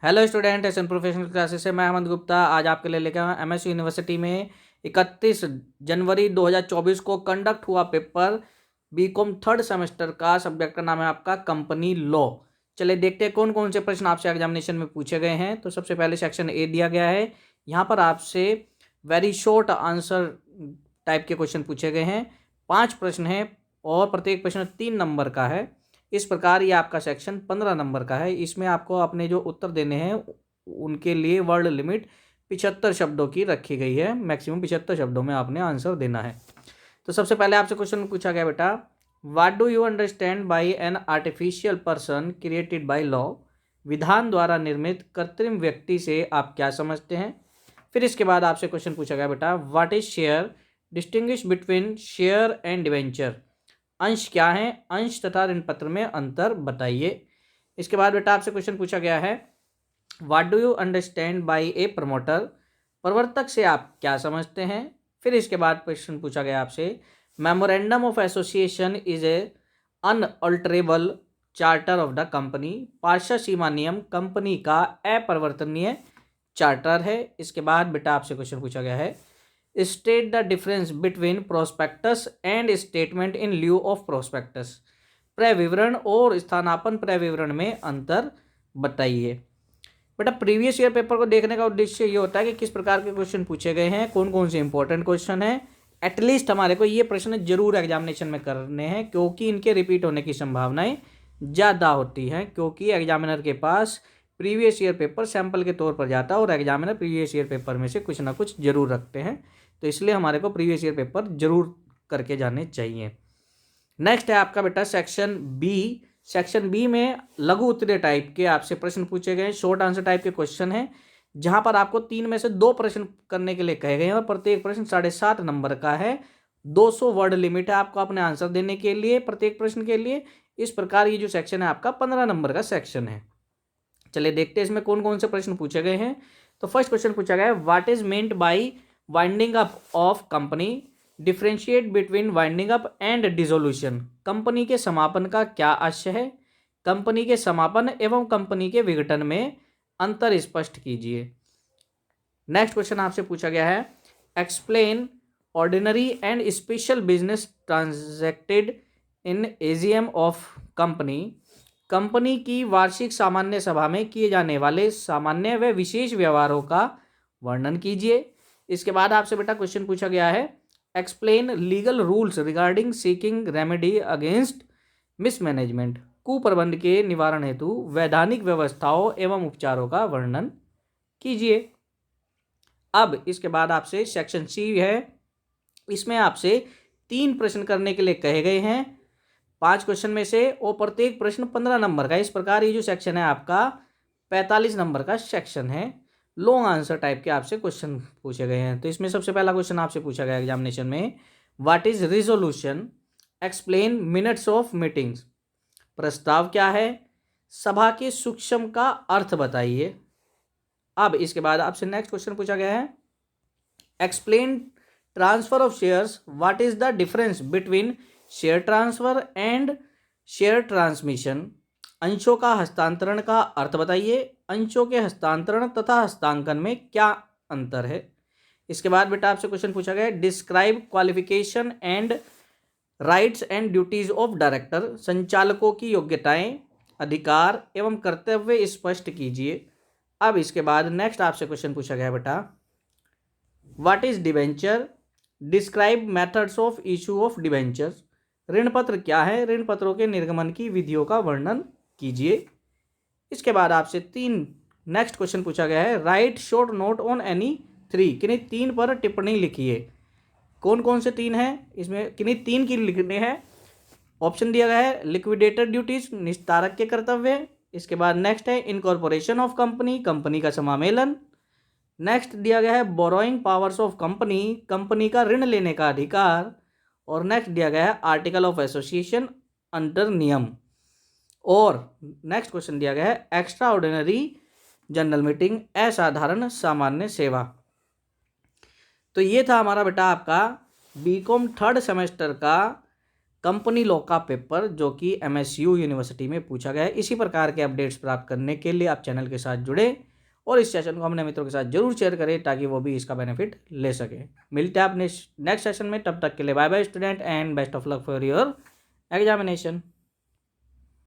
Hello student, S N professional classes से मैं अहमद गुप्ता आज आपके लिए लेकर आया एमएस यूनिवर्सिटी में 31 जनवरी 2024 को कंडक्ट हुआ पेपर बीकॉम थर्ड सेमेस्टर का। सब्जेक्ट का नाम है आपका कंपनी लॉ। चलिए देखते हैं कौन कौन से प्रश्न आपसे एग्जामिनेशन में पूछे गए हैं। तो सबसे पहले सेक्शन ए दिया गया है। यहाँ पर आपसे वेरी शॉर्ट आंसर टाइप के क्वेश्चन पूछे गए हैं। 5 प्रश्न हैं और प्रत्येक प्रश्न 3 नंबर का है। इस प्रकार ये आपका सेक्शन 15 नंबर का है। इसमें आपको अपने जो उत्तर देने हैं उनके लिए वर्ड लिमिट 75 शब्दों की रखी गई है। मैक्सिमम 75 शब्दों में आपने आंसर देना है। तो सबसे पहले आपसे क्वेश्चन पूछा गया, बेटा what do you understand by an artificial person created by law. विधान द्वारा निर्मित कृत्रिम व्यक्ति से आप क्या समझते हैं। फिर इसके बाद आपसे क्वेश्चन पूछा गया, बेटा what is share, distinguish between share and debenture. अंश क्या है, अंश तथा ऋण पत्र में अंतर बताइए। इसके बाद बेटा आपसे क्वेश्चन पूछा गया है, what do you understand by A promoter. प्रवर्तक से आप क्या समझते हैं। फिर इसके बाद क्वेश्चन पूछा गया आपसे, memorandum of association is a unalterable charter of the company. पार्षद सीमा नियम कंपनी का अपरिवर्तनीय चार्टर है। इसके बाद बेटा आपसे क्वेश्चन पूछा गया है, state the difference between prospectus and statement in lieu of prospectus. प्रविवरण और स्थानापन्न प्रविवरण में अंतर बताइए। बेटा प्रीवियस ईयर पेपर को देखने का उद्देश्य ये होता है कि किस प्रकार के क्वेश्चन पूछे गए हैं, कौन कौन से इंपॉर्टेंट क्वेश्चन हैं। एटलीस्ट हमारे को ये प्रश्न जरूर एग्जामिनेशन में करने हैं, क्योंकि इनके रिपीट होने की संभावनाएं ज़्यादा होती हैं, क्योंकि एग्जामिनर के पास प्रीवियस ईयर पेपर सैंपल के तौर पर जाता है और एग्जामिनर प्रीवियस ईयर पेपर में से कुछ ना कुछ जरूर रखते हैं। तो इसलिए हमारे को प्रीवियस ईयर पेपर जरूर करके जाने चाहिए। नेक्स्ट है आपका बेटा सेक्शन बी। सेक्शन बी में लघु उत्तरीय टाइप के आपसे प्रश्न पूछे गए हैं, शॉर्ट आंसर टाइप के क्वेश्चन हैं, जहां पर आपको 3 में से 2 प्रश्न करने के लिए कहे गए हैं और प्रत्येक प्रश्न 7.5 नंबर का है। 200 वर्ड लिमिट है आपको अपने आंसर देने के लिए प्रत्येक प्रश्न के लिए। इस प्रकार ये जो सेक्शन है आपका 15 नंबर का सेक्शन है। चलिए देखते हैं इसमें कौन कौन से प्रश्न पूछे गए हैं। तो फर्स्ट क्वेश्चन पूछा गया है, what is meant by winding up of company. Differentiate between winding up and dissolution. Company के समापन का क्या आशय है। कंपनी के समापन एवं कंपनी के विघटन में अंतर स्पष्ट कीजिए। नेक्स्ट क्वेश्चन आपसे पूछा गया है, explain ordinary and special business transacted in AGM of company. Company की वार्षिक सामान्य सभा में किए जाने वाले सामान्य व विशेष व्यवहारों का वर्णन कीजिए। इसके बाद आपसे बेटा क्वेश्चन पूछा गया है, explain legal rules regarding seeking remedy against mismanagement. कुप्रबंध के निवारण हेतु वैधानिक व्यवस्थाओं एवं उपचारों का वर्णन कीजिए। अब इसके बाद आपसे सेक्शन सी है, इसमें आपसे 3 प्रश्न करने के लिए कहे गए हैं 5 क्वेश्चन में से, और प्रत्येक प्रश्न 15 नंबर का। इस प्रकार ये जो सेक्शन है आपका 45 नंबर का सेक्शन है। लॉन्ग आंसर टाइप के आपसे क्वेश्चन पूछे गए हैं। तो इसमें सबसे पहला क्वेश्चन आपसे पूछा गया एग्जामिनेशन में, what is resolution. Explain minutes of meetings. प्रस्ताव क्या है। सभा के सूक्ष्म का अर्थ बताइए। अब इसके बाद आपसे नेक्स्ट क्वेश्चन पूछा गया है, explain transfer of shares. What is the difference between share transfer and share transmission. अंशों का हस्तांतरण का अर्थ बताइए। अंशों के हस्तांतरण तथा हस्तांकन में क्या अंतर है। इसके बाद बेटा आपसे क्वेश्चन पूछा गया है, describe qualification and rights and duties of director. संचालकों की योग्यताएं, अधिकार एवं कर्तव्य स्पष्ट कीजिए। अब इसके बाद नेक्स्ट आपसे क्वेश्चन पूछा गया बेटा, what is debenture. Describe methods of issue of debentures. ऋण पत्र क्या है, ऋण पत्रों के निर्गमन की विधियों का वर्णन कीजिए। इसके बाद आपसे 3 नेक्स्ट क्वेश्चन पूछा गया है, right short note on any 3। किन्हीं 3 पर टिप्पणी लिखिए। कौन कौन से 3 हैं, इसमें किन्हीं 3 की लिखने हैं। ऑप्शन दिया गया है, लिक्विडेटर ड्यूटीज, निस्तारक के कर्तव्य। इसके बाद नेक्स्ट है इनकॉर्पोरेशन ऑफ कंपनी, कंपनी का समामेलन। नेक्स्ट दिया गया है borrowing powers of company, company का ऋण लेने का अधिकार। और नेक्स्ट दिया गया है आर्टिकल ऑफ एसोसिएशन अंडर नियम। और नेक्स्ट क्वेश्चन दिया गया है एक्स्ट्रा ऑर्डिनरी जनरल मीटिंग, असाधारण सामान्य सेवा। तो ये था हमारा बेटा आपका बीकॉम थर्ड सेमेस्टर का कंपनी लॉ का पेपर जो कि MSU यूनिवर्सिटी में पूछा गया है। इसी प्रकार के अपडेट्स प्राप्त करने के लिए आप चैनल के साथ जुड़े और इस सेशन को अपने मित्रों के साथ जरूर शेयर करें ताकि वो भी इसका बेनिफिट ले सके। मिलते हैं आप नेक्स्ट सेशन में, तब तक के लिए bye bye student and best of luck for your examination.